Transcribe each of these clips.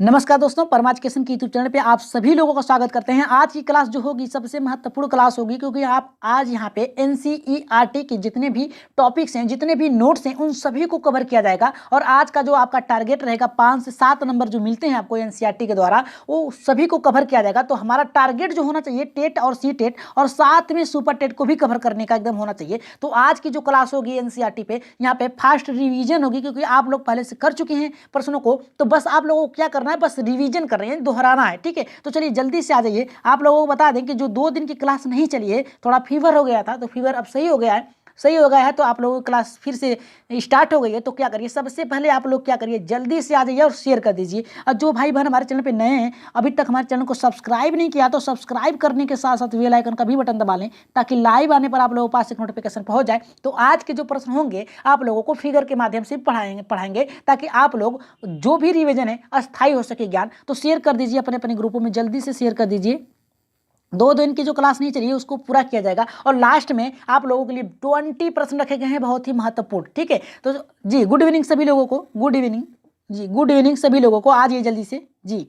नमस्कार दोस्तों, परमा एजुकेशन की यूट्यूब चैनल पे आप सभी लोगों का स्वागत करते हैं। आज की क्लास जो होगी सबसे महत्वपूर्ण क्लास होगी, क्योंकि आप आज यहाँ पे एनसीईआरटी के जितने भी टॉपिक्स हैं, जितने भी नोट्स हैं, उन सभी को कवर किया जाएगा। और आज का जो आपका टारगेट रहेगा 5 से 7 नंबर जो मिलते हैं आपको एनसीईआरटी के द्वारा, वो सभी को कवर किया जाएगा। तो हमारा टारगेट जो होना चाहिए टेट और सी टेट और साथ में सुपर टेट को भी कवर करने का एकदम होना चाहिए। तो आज की जो क्लास होगी एनसीईआरटी पे, यहाँ पे फास्ट रिवीजन होगी, क्योंकि आप लोग पहले से कर चुके हैं प्रश्नों को। तो बस आप लोगों को क्या करना है, बस रिवीजन कर रहे हैं, दोहराना है। ठीक है, तो चलिए जल्दी से आ जाइए। आप लोगों को बता दें कि जो 2 दिन की क्लास नहीं चली है, थोड़ा फीवर हो गया था, तो फीवर अब सही हो गया है। सही हो गया है तो आप लोगों की क्लास फिर से स्टार्ट हो गई है। तो क्या करिए, सबसे पहले आप लोग क्या करिए, जल्दी से आ जाइए और शेयर कर दीजिए। और जो भाई बहन हमारे चैनल पे नए हैं, अभी तक हमारे चैनल को सब्सक्राइब नहीं किया, तो सब्सक्राइब करने के साथ साथ बेल आइकन का भी बटन दबा लें, ताकि लाइव आने पर आप लोगों के पास एक नोटिफिकेशन पहुंच जाए। तो आज के जो प्रश्न होंगे आप लोगों को फिगर के माध्यम से पढ़ाएंगे, ताकि आप लोग जो भी रिविजन है अस्थायी हो सके ज्ञान। तो शेयर कर दीजिए अपने अपने ग्रुपों में, जल्दी से शेयर कर दीजिए। 2 दिन की जो क्लास नहीं चली है उसको पूरा किया जाएगा। और लास्ट में आप लोगों के लिए 20 प्रश्न रखे गए हैं, बहुत ही महत्वपूर्ण। ठीक है, तो जी गुड इवनिंग सभी लोगों को, गुड इवनिंग जी, गुड इवनिंग सभी लोगों को। आ जाइए जल्दी से जी।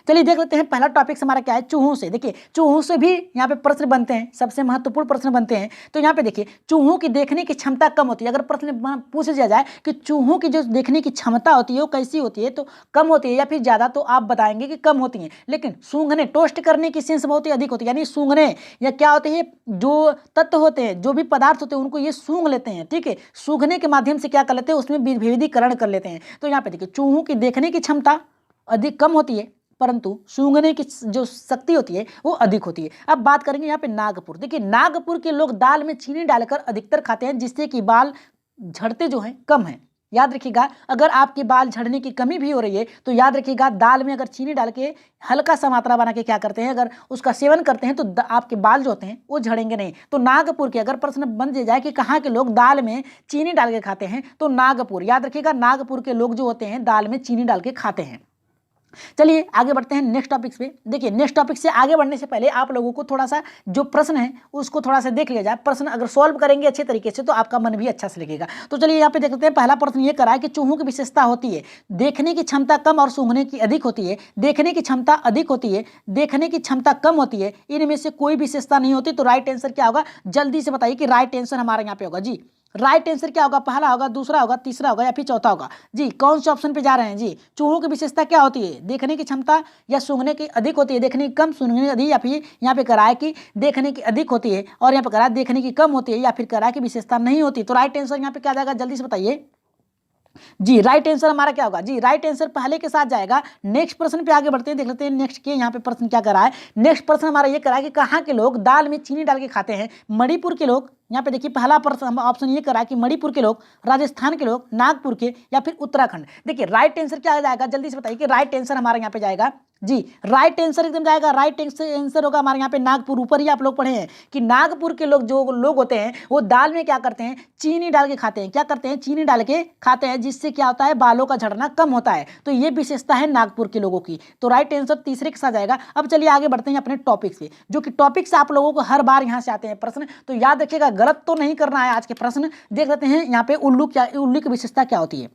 चलिए देख लेते हैं, पहला टॉपिक हमारा क्या है, चूहों से। देखिए चूहों से भी यहाँ पे प्रश्न बनते हैं, सबसे महत्वपूर्ण प्रश्न बनते हैं। तो यहाँ पे देखिए, चूहों की देखने की क्षमता कम होती है। अगर प्रश्न पूछ दिया जाए कि चूहों की जो देखने की क्षमता होती है वो कैसी होती है, तो कम होती है या फिर ज़्यादा, तो आप बताएंगे कि कम होती है। लेकिन सूंघने, टोस्ट करने की सेंस बहुत ही अधिक होती है। यानी सूंघने या क्या होते हैं, जो तत्व होते हैं, जो भी पदार्थ होते हैं, उनको ये सूंघ लेते हैं। ठीक है, सूंघने के माध्यम से क्या कर लेते हैं, उसमें विभेदीकरण कर लेते हैं। तो यहाँ पे देखिए, चूहों की देखने की क्षमता अधिक कम होती है, परंतु सूंघने की जो शक्ति होती है वो अधिक होती है। अब बात करेंगे यहाँ पे नागपुर। देखिए नागपुर के लोग दाल में चीनी डालकर अधिकतर खाते हैं, जिससे कि बाल झड़ते जो हैं कम हैं। याद रखिएगा, अगर आपके बाल झड़ने की कमी भी हो रही है तो याद रखिएगा, दाल में अगर चीनी डाल के हल्का सा मात्रा बना के क्या करते हैं, अगर उसका सेवन करते हैं तो आपके बाल जो होते हैं वो झड़ेंगे नहीं। तो नागपुर के अगर प्रश्न बन दिया जाए कि कहाँ के लोग दाल में चीनी डाल के खाते हैं, तो नागपुर। याद रखिएगा, नागपुर के लोग जो होते हैं दाल में चीनी डाल के खाते हैं। चलिए आगे बढ़ते हैं नेक्स्ट टॉपिक पे। देखिए नेक्स्ट टॉपिक से आगे बढ़ने से पहले आप लोगों को थोड़ा सा जो प्रश्न है उसको थोड़ा सा देख लिया जाए। प्रश्न अगर सॉल्व करेंगे अच्छे तरीके से तो आपका मन भी अच्छा से लगेगा। तो चलिए यहाँ पे देखते हैं, पहला प्रश्न ये करा है कि चूहों की विशेषता होती है, देखने की क्षमता कम और सूंघने की अधिक होती है। देखने की क्षमता अधिक होती है, देखने की क्षमता कम होती है, इनमें से कोई विशेषता नहीं होती। तो राइट आंसर क्या होगा, जल्दी से बताइए कि राइट आंसर हमारे यहाँ पे होगा जी। राइट आंसर क्या होगा, पहला होगा, दूसरा होगा, तीसरा होगा या फिर चौथा होगा जी। कौन से ऑप्शन पे जा रहे हैं जी। चूहों की विशेषता क्या होती है, देखने की क्षमता या सूंघने की अधिक होती है, देखने की कम सूंघने की अधिक, या फिर यहाँ पे करा है कि देखने की अधिक होती है, और यहाँ पे करा है देखने की कम होती है, या फिर करा है कि विशेषता नहीं होती। तो राइट आंसर यहाँ पे क्या जाएगा, जल्दी से बताइए जी। राइट आंसर हमारा क्या होगा जी, राइट आंसर पहले के साथ जाएगा। नेक्स्ट प्रश्न पे आगे बढ़ते हैं, देख लेते हैं नेक्स्ट के यहाँ पे प्रश्न क्या करा है। नेक्स्ट प्रश्न हमारा ये करा है कि कहाँ के लोग दाल में चीनी डाल के खाते हैं। मणिपुर के लोग। यहाँ पे देखिए पहला प्रश्न ऑप्शन ये करा है कि मणिपुर के लोग, राजस्थान के लोग, नागपुर के, या फिर उत्तराखंड। देखिए राइट आंसर क्या जाएगा, जल्दी से बताइए कि राइट आंसर हमारे यहाँ पे जाएगा जी। राइट आंसर एकदम जाएगा, राइट आंसर होगा हमारे यहाँ पे नागपुर। ऊपर ही आप लोग पढ़े हैं कि नागपुर के लोग, जो लोग होते हैं वो दाल में क्या करते हैं, चीनी डाल के खाते हैं। क्या करते हैं, चीनी डाल के खाते हैं, जिससे क्या होता है, बालों का झड़ना कम होता है। तो ये विशेषता है नागपुर के लोगों की। तो राइट आंसर तीसरे के साथ जाएगा। अब चलिए आगे बढ़ते हैं अपने टॉपिक से, जो कि टॉपिक से आप लोगों को हर बार यहाँ से आते हैं प्रश्न। तो याद रखिएगा, गलत तो नहीं करना है आज के प्रश्न। देख लेते हैं यहाँ पे उल्लू की विशेषता क्या होती है।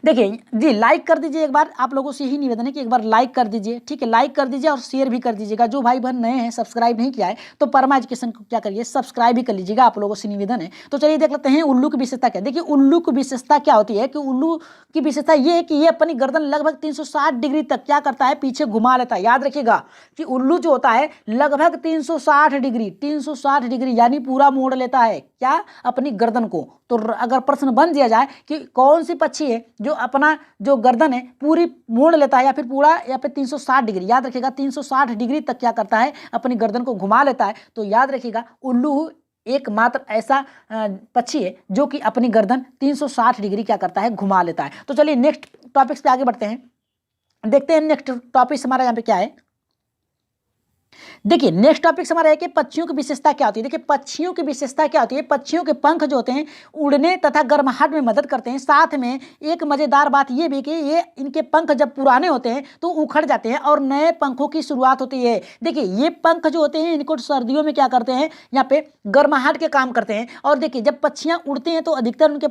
देखिए जी, लाइक कर दीजिए एक बार। आप लोगों से यही निवेदन है कि एक बार लाइक कर दीजिए। ठीक है, लाइक कर दीजिए और शेयर भी कर दीजिएगा। जो भाई बहन नए हैं, सब्सक्राइब नहीं किया है, तो परमा एजुकेशन को क्या करिए, सब्सक्राइब भी कर लीजिएगा। आप लोगों से निवेदन है। तो चलिए देख लेते हैं उल्लू की विशेषता क्या। देखिए उल्लू की विशेषता क्या होती है, कि उल्लू की विशेषता ये है कि ये अपनी गर्दन लगभग 360 डिग्री तक क्या करता है, पीछे घुमा लेता है। याद रखिएगा कि उल्लू जो होता है लगभग 360 डिग्री यानी पूरा मोड़ लेता है क्या, अपनी गर्दन को। तो अगर प्रश्न बन दिया जाए कि कौन सी पक्षी है जो अपना जो गर्दन है पूरी मोड़ लेता है, या फिर पूरा, या फिर 360 डिग्री, याद रखिएगा 360 डिग्री तक क्या करता है, अपनी गर्दन को घुमा लेता है। तो याद रखिएगा उल्लू एकमात्र ऐसा पक्षी है जो कि अपनी गर्दन 360 डिग्री क्या करता है, घुमा लेता है। तो चलिए नेक्स्ट टॉपिक्स पे आगे बढ़ते हैं, देखते हैं नेक्स्ट टॉपिक हमारा यहाँ पे क्या है। देखिए नेक्स्ट टॉपिक हमारा है कि पक्षियों की विशेषता क्या होती है। देखिए पक्षियों की विशेषता क्या होती है, पक्षियों के पंख जो होते हैं उड़ने तथा गर्माहट में मदद करते हैं। साथ में एक मजेदार बात ये भी कि ये इनके पंख जब पुराने होते हैं तो उखड़ जाते हैं और नए पंखों की शुरुआत होती है। देखिए ये पंख जो होते हैं इनको सर्दियों में क्या करते हैं, यहाँ पे गर्माहट के काम करते हैं। और देखिए जब पक्षियां उड़ते हैं तो अधिकतर उनके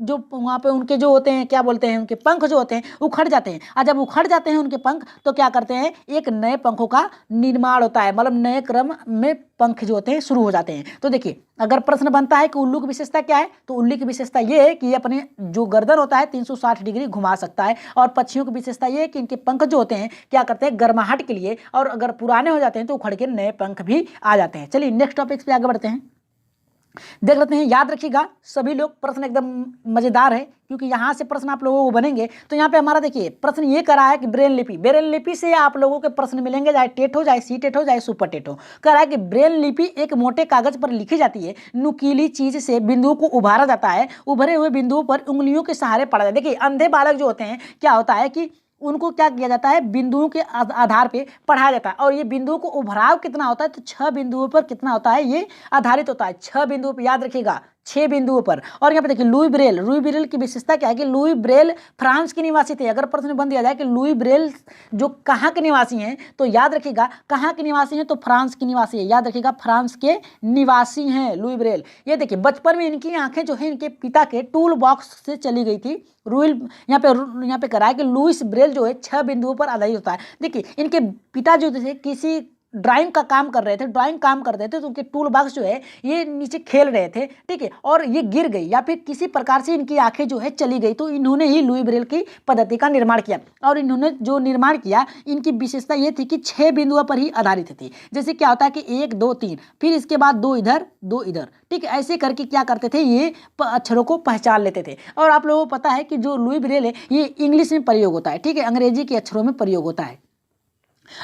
जो वहाँ पे उनके जो होते हैं, क्या बोलते हैं, उनके पंख जो होते हैं उखड़ जाते हैं। और जब उखड़ जाते हैं उनके पंख तो क्या करते हैं, एक नए पंखों का निर्माण होता है, मतलब नए क्रम में पंख जो होते हैं शुरू हो जाते हैं। तो देखिए अगर प्रश्न बनता है कि उल्लू की विशेषता क्या है, तो उल्लू की विशेषता ये है कि ये अपने जो गर्दन होता है 360 डिग्री घुमा सकता है। और पक्षियों की विशेषता ये है कि इनके पंख जो होते हैं क्या करते हैं, गर्माहट के लिए, और अगर पुराने हो जाते हैं तो उखड़ के नए पंख भी आ जाते हैं। चलिए नेक्स्ट टॉपिक पे आगे बढ़ते हैं, देख लेते हैं। याद रखिएगा सभी लोग, प्रश्न एकदम मजेदार है क्योंकि यहाँ से प्रश्न आप लोगों को बनेंगे। तो यहाँ पे हमारा देखिए प्रश्न ये करा है कि ब्रेन लिपि, ब्रेन लिपि से आप लोगों के प्रश्न मिलेंगे, चाहे टेट हो, चाहे सी टेट हो, चाहे सुपर टेट हो। कह रहा है कि ब्रेन लिपि एक मोटे कागज पर लिखी जाती है, नुकीली चीज से बिंदुओं को उभारा जाता है, उभरे हुए बिंदुओं पर उंगलियों के सहारे पढ़ा जाता है। देखिए अंधे बालक जो होते हैं क्या होता है कि उनको क्या किया जाता है, बिंदुओं के आधार पे पढ़ाया जाता है। और ये बिंदुओं को उभराव कितना होता है, तो 6 बिंदुओं पर कितना होता है, ये आधारित होता है 6 बिंदुओं पर, याद रखिएगा 6 बिंदुओं पर। और यहाँ पे देखिए लुई ब्रेल, लुई ब्रेल की विशेषता क्या है कि लुई ब्रेल फ्रांस के निवासी थे। अगर प्रश्न बन दिया जाए कि लुई ब्रेल जो कहाँ के निवासी हैं, तो याद रखिएगा कहाँ के निवासी हैं, तो फ्रांस के निवासी है, याद रखिएगा फ्रांस के निवासी हैं लुई ब्रेल। ये देखिए बचपन में इनकी आंखें जो है इनके पिता के टूल बॉक्स से चली गई थी। रूल यहाँ पे करा है कि लुईस ब्रेल जो है 6 बिंदुओं पर आधारित होता है। देखिए इनके पिता जो थे किसी ड्राइंग का काम कर रहे थे, ड्राइंग काम कर रहे थे, तो उनके टूल बॉक्स जो है ये नीचे खेल रहे थे, ठीक है, और ये गिर गई या फिर किसी प्रकार से इनकी आंखें जो है चली गई, तो इन्होंने ही लुई ब्रेल की पद्धति का निर्माण किया। और इन्होंने जो निर्माण किया इनकी विशेषता ये थी कि 6 बिंदुओं पर ही आधारित थी। जैसे क्या होता है कि 1 2 3, फिर इसके बाद 2 इधर 2 इधर, ठीक है, ऐसे करके क्या करते थे, ये अक्षरों को पहचान लेते थे। और आप लोगों को पता है कि जो लुई ब्रेल है ये इंग्लिश में प्रयोग होता है, ठीक है, अंग्रेजी के अक्षरों में प्रयोग होता है।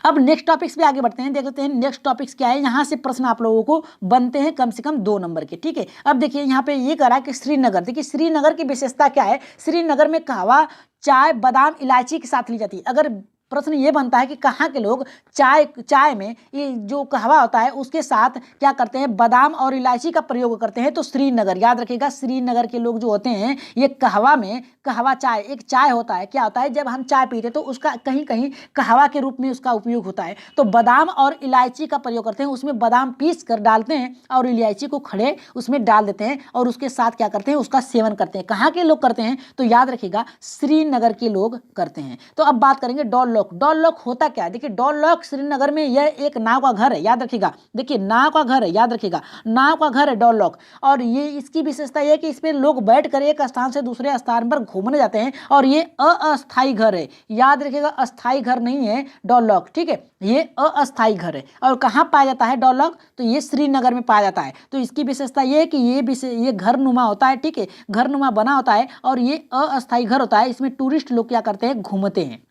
अब नेक्स्ट टॉपिक्स पे आगे बढ़ते हैं, देखते हैं नेक्स्ट टॉपिक्स क्या है। यहाँ से प्रश्न आप लोगों को बनते हैं कम से कम 2 नंबर के, ठीक है। अब देखिए यहाँ पे ये करा कि श्रीनगर, देखिए श्रीनगर की विशेषता क्या है, श्रीनगर में कहवा चाय बादाम इलायची के साथ ली जाती है। अगर प्रश्न ये बनता है कि कहाँ के लोग चाय में ये जो कहवा होता है उसके साथ क्या करते हैं, बादाम और इलायची का प्रयोग करते हैं, तो श्रीनगर, याद रखिएगा श्रीनगर के लोग जो होते हैं ये कहवा में, कहवा चाय एक चाय होता है, क्या होता है जब हम चाय पीते हैं तो उसका कहीं कहीं कहवा के रूप में उसका उपयोग होता है, तो बादाम और इलायची का प्रयोग करते हैं। उसमें बादाम पीस कर डालते हैं और इलायची को खड़े उसमें डाल देते हैं और उसके साथ क्या करते हैं, उसका सेवन करते हैं। कहाँ के लोग करते हैं, तो याद रखिएगा श्रीनगर के लोग करते हैं। तो अब बात करेंगे डॉल लॉक। डॉल लॉक होता क्या है, देखिए डॉल लॉक श्रीनगर में यह एक नाव का घर है, याद रखिएगा, देखिए नाव का घर है, याद रखिएगा नाव का घर है डॉल लॉक। और ये इसकी विशेषता यह है कि इसमें लोग बैठ कर एक स्थान से दूसरे स्थान पर घूमने जाते हैं और ये अस्थायी घर है, याद रखिएगा अस्थायी घर नहीं है डॉल लॉक, ठीक है, ये अस्थायी घर है। और कहाँ पाया जाता है डॉल लॉक, तो ये श्रीनगर में पाया जाता है। तो इसकी विशेषता ये है कि ये घर नुमा होता है, ठीक है, घर नुमा बना होता है और ये अस्थायी घर होता है। इसमें टूरिस्ट लोग क्या करते हैं, घूमते हैं।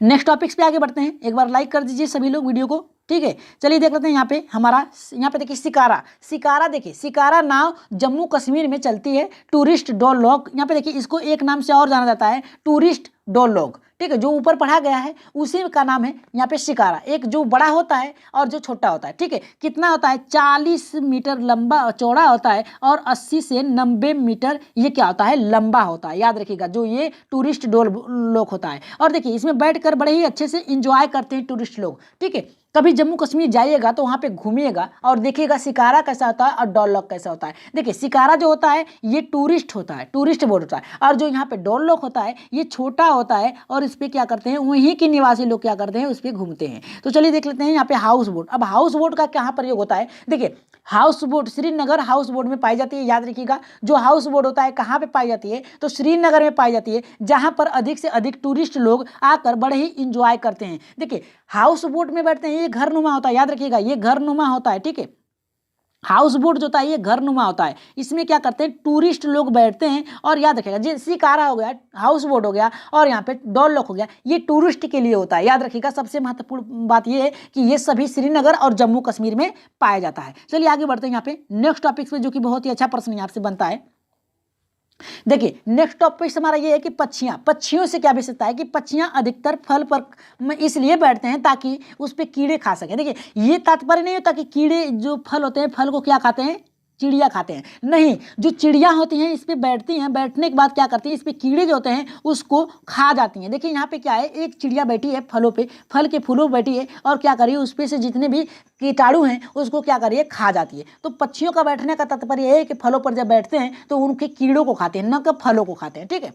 नेक्स्ट टॉपिक्स पे आगे बढ़ते हैं, एक बार लाइक कर दीजिए सभी लोग वीडियो को, ठीक है। चलिए देख लेते हैं यहाँ पे हमारा, यहाँ पे देखिए शिकारा, शिकारा देखिए शिकारा नाव जम्मू कश्मीर में चलती है, टूरिस्ट डॉल लॉक। यहाँ पे देखिए इसको एक नाम से और जाना जाता है, टूरिस्ट डॉल लॉक, ठीक है, जो ऊपर पढ़ा गया है उसी का नाम है यहाँ पे शिकारा। एक जो बड़ा होता है और जो छोटा होता है, ठीक है, कितना होता है 40 मीटर लंबा चौड़ा होता है और 80 से 90 मीटर ये क्या होता है, लंबा होता है, याद रखिएगा जो ये टूरिस्ट डॉल लॉक होता है। और देखिए इसमें बैठकर बड़े ही अच्छे से इंजॉय करते हैं टूरिस्ट लोग, ठीक है। कभी जम्मू कश्मीर जाइएगा तो वहाँ पे घूमिएगा और देखिएगा शिकारा कैसा होता है और डॉल लॉक कैसा होता है। देखिए शिकारा जो होता है ये टूरिस्ट होता है, टूरिस्ट बोट होता है, और जो यहाँ पे डॉल लॉक होता है ये छोटा होता है और इस पे क्या करते हैं, वहीं के निवासी लोग क्या करते हैं, उस पर घूमते हैं। तो चलिए देख लेते हैं यहाँ पे हाउस बोट। अब हाउस बोट का क्या प्रयोग होता है, देखिए house boat Srinagar house boat में पाई जाती है, याद रखिएगा जो हाउस बोट होता है कहाँ पे पाई जाती है, तो श्रीनगर में पाई जाती है, जहाँ पर अधिक से अधिक टूरिस्ट लोग आकर बड़े ही इंजॉय करते हैं। देखिए हाउस बोट में बैठते हैं, ये घर नुमा होता है, याद रखिएगा ये घर नुमा होता है, ठीक है, हाउस बोट जो होता है ये घर नुमा होता है। इसमें क्या करते हैं, टूरिस्ट लोग बैठते हैं। और याद रखिएगा जैसे शिकारा हो गया, हाउस बोट हो गया और यहाँ पे डॉल लॉक हो गया, ये टूरिस्ट के लिए होता है, याद रखिएगा। सबसे महत्वपूर्ण बात ये है कि ये सभी श्रीनगर और जम्मू कश्मीर में पाया जाता है। चलिए आगे बढ़ते हैं यहाँ पे नेक्स्ट टॉपिक पे, जो कि बहुत ही अच्छा प्रश्न यहाँ से बनता है। देखिए नेक्स्ट टॉपिक हमारा ये है कि पक्षियों से क्या विशेषता है कि पक्षियां अधिकतर फल पर इसलिए बैठते हैं ताकि उस पे कीड़े खा सकें। देखिए ये तात्पर्य नहीं होता कि कीड़े जो फल होते हैं फल को क्या खाते हैं, चिड़िया खाते हैं? नहीं, जो चिड़िया होती हैं इस पे बैठती हैं, बैठने के बाद क्या करती हैं, इस पे कीड़े जो होते हैं उसको खा जाती हैं। देखिए यहाँ पे क्या है, एक चिड़िया बैठी है फलों पे, फल के फूलों पे बैठी है और क्या करिए उस पे से जितने भी कीटाणु हैं उसको क्या करिए खा जाती है। तो पक्षियों का बैठने का तात्पर्य है कि फलों पर जब बैठते हैं तो उनके कीड़ों को खाते हैं, न कि फलों को खाते हैं। ठीक है,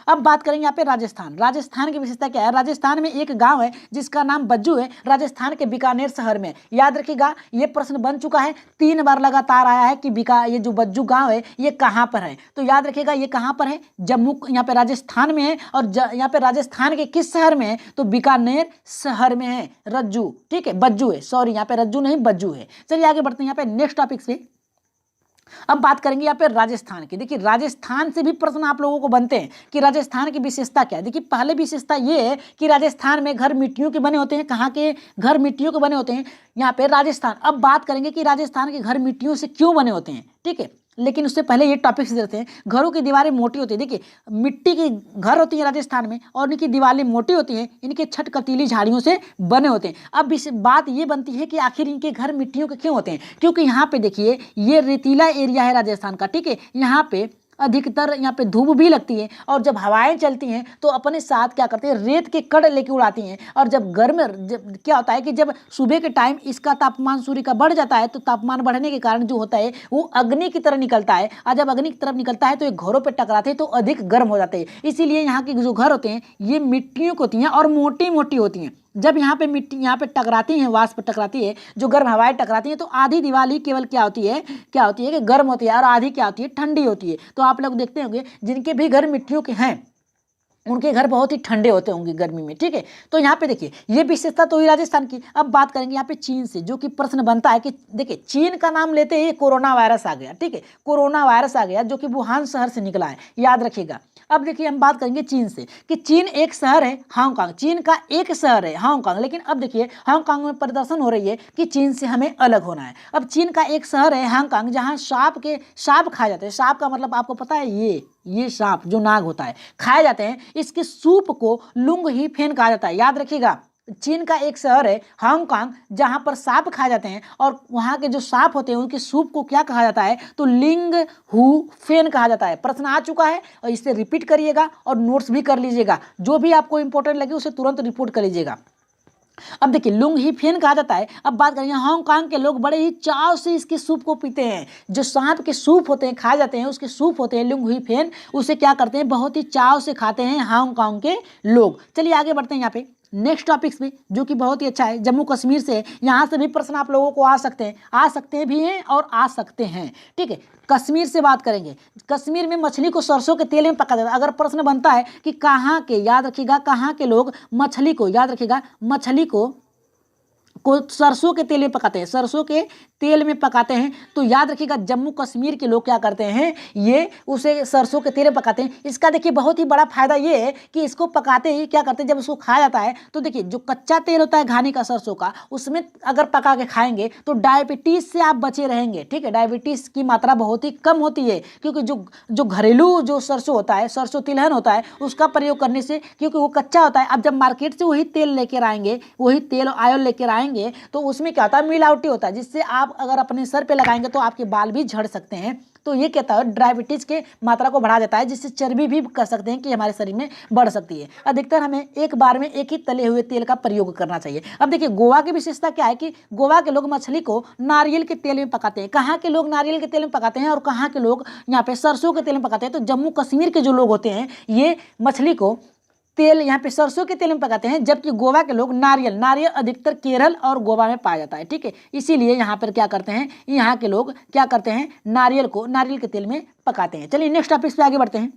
अब बात करेंगे यहाँ पे राजस्थान। राजस्थान की विशेषता क्या है? राजस्थान में एक गांव है जिसका नाम बज्जू है, राजस्थान के बीकानेर शहर में। याद रखिएगा ये प्रश्न बन चुका है, 3 बार लगातार आया है कि ये जो बज्जू गांव है ये कहाँ पर है। तो याद रखिएगा ये कहाँ पर है, जम्मू, यहाँ पे राजस्थान में है। और यहाँ पे राजस्थान के किस शहर में है, तो बीकानेर शहर में है रज्जू। ठीक है, बज्जू है, सॉरी यहाँ पे रज्जू नहीं बज्जू है। चलिए आगे बढ़ते हैं यहाँ पे नेक्स्ट टॉपिक से। अब बात करेंगे यहाँ पे राजस्थान की। देखिए राजस्थान से भी प्रश्न आप लोगों को बनते हैं कि राजस्थान की विशेषता क्या है। देखिए पहले विशेषता ये है कि राजस्थान में घर मिट्टियों के बने होते हैं। कहाँ के घर मिट्टियों के बने होते हैं? यहाँ पे राजस्थान। अब बात करेंगे कि राजस्थान के घर मिट्टियों से क्यों बने होते हैं। ठीक है, लेकिन उससे पहले ये टॉपिक से देते हैं। घरों की दीवारें मोटी होती है। देखिए मिट्टी की घर होती है राजस्थान में और इनकी दीवारें मोटी होती हैं, इनके छत कटीली झाड़ियों से बने होते हैं। अब इस बात ये बनती है कि आखिर इनके घर मिट्टियों के क्यों होते हैं? क्योंकि यहाँ पे देखिए ये रेतीला एरिया है राजस्थान का। ठीक है, यहाँ पे अधिकतर यहाँ पे धूप भी लगती है और जब हवाएं चलती हैं तो अपने साथ क्या करते हैं, रेत के कण लेके उड़ाती हैं। और जब क्या होता है कि जब सुबह के टाइम इसका तापमान सूर्य का बढ़ जाता है तो तापमान बढ़ने के कारण जो होता है वो अग्नि की तरह निकलता है। और जब अग्नि की तरफ निकलता है तो ये घरों पर टकराते हैं तो अधिक गर्म हो जाते हैं। इसीलिए यहाँ के जो घर होते हैं ये मिट्टियों की होती हैं और मोटी मोटी होती हैं। जब यहाँ पे मिट्टी यहाँ पे टकराती है, वाष्प टकराती है, जो गर्म हवाएं टकराती हैं तो आधी दीवार ही केवल क्या होती है कि गर्म होती है और आधी क्या होती है, ठंडी होती है। तो आप लोग देखते होंगे जिनके भी घर मिट्टियों के हैं उनके घर बहुत ही ठंडे होते होंगे गर्मी में। ठीक है, तो यहाँ पे देखिए ये विशेषता तो हुई राजस्थान की। अब बात करेंगे यहाँ पे चीन से, जो कि प्रश्न बनता है कि देखिए चीन का नाम लेते ही कोरोना वायरस आ गया। ठीक है, कोरोना वायरस आ गया जो कि वुहान शहर से निकला है, याद रखिएगा। अब देखिए हम बात करेंगे चीन से कि चीन एक शहर है हांगकांग, चीन का एक शहर है हांगकांग। लेकिन अब देखिए हांगकांग में प्रदर्शन हो रही है कि चीन से हमें अलग होना है। अब चीन का एक शहर है हांगकांग जहाँ सांप खाए जाते हैं। सांप का मतलब आपको पता है, ये सांप जो नाग होता है खाए जाते हैं। इसके सूप को लुंग ही फेन कहा जाता है। याद रखिएगा चीन का एक शहर है हांगकांग जहां पर सांप खाए जाते हैं और वहां के जो सांप होते हैं उनके सूप को क्या कहा जाता है, तो लिंग हु फेन कहा जाता है। प्रश्न आ चुका है और इसे रिपीट करिएगा और नोट्स भी कर लीजिएगा। जो भी आपको इंपॉर्टेंट लगे उसे तुरंत रिपोर्ट कर लीजिएगा। अब देखिए लुंग ही फेन कहा जाता है। अब बात करेंगे हांगकांग के लोग बड़े ही चाव से इसके सूप को पीते हैं। जो सांप के सूप होते हैं खाए जाते हैं, उसके सूप होते हैं लुंग ही फेन, उसे क्या करते हैं, बहुत ही चाव से खाते हैं हांगकांग के लोग। चलिए आगे बढ़ते हैं यहाँ पे नेक्स्ट टॉपिक्स पे, जो कि बहुत ही अच्छा है, जम्मू कश्मीर से। यहाँ से भी प्रश्न आप लोगों को आ सकते हैं भी हैं और आ सकते हैं। ठीक है, कश्मीर से बात करेंगे। कश्मीर में मछली को सरसों के तेल में पका जाता है। अगर प्रश्न बनता है कि कहाँ के, याद रखिएगा कहाँ के लोग मछली को, याद रखिएगा मछली को सरसों के तेल में पकाते हैं, सरसों के तेल में पकाते हैं, तो याद रखिएगा जम्मू कश्मीर के लोग क्या करते हैं, ये उसे सरसों के तेल में पकाते हैं। इसका देखिए बहुत ही बड़ा फायदा ये है कि इसको पकाते ही क्या करते हैं, जब उसको खाया जाता है तो देखिए जो कच्चा तेल होता है घानी का सरसों का, उसमें अगर पका के खाएंगे तो डायबिटीज से आप बचे रहेंगे। ठीक है, डायबिटीज की मात्रा बहुत ही कम होती है, क्योंकि जो घरेलू जो सरसों होता है, सरसों तिलहन होता है, उसका प्रयोग करने से, क्योंकि वो कच्चा होता है। अब जब मार्केट से वही तेल लेकर आएंगे, वही तेल ऑयल लेकर आएंगे, तो उसमें क्या होता है, मिलावटी होता है, जिससे आप अगर अपने सर पे लगाएंगे तो आपके बाल भी झड़ सकते हैं। तो ये कहता है डायबिटीज के मात्रा को बढ़ा देता है, जिससे चर्बी भी कर सकते हैं कि हमारे शरीर में बढ़ सकती है। अधिकतर हमें एक बार में एक ही तले हुए तेल का प्रयोग करना चाहिए। अब देखिए गोवा की विशेषता क्या है कि गोवा के लोग मछली को नारियल के तेल में पकाते हैं। कहाँ के लोग नारियल के तेल में पकाते हैं और कहाँ के लोग यहाँ पे सरसों के तेल में पकाते हैं। तो जम्मू कश्मीर के जो लोग होते हैं ये मछली को तेल यहाँ पे सरसों के तेल में पकाते हैं, जबकि गोवा के लोग नारियल अधिकतर केरल और गोवा में पाया जाता है। ठीक है, इसीलिए यहाँ पर क्या करते हैं, यहाँ के लोग क्या करते हैं, नारियल के तेल में पकाते हैं। चलिए नेक्स्ट टॉपिक पे आगे बढ़ते हैं।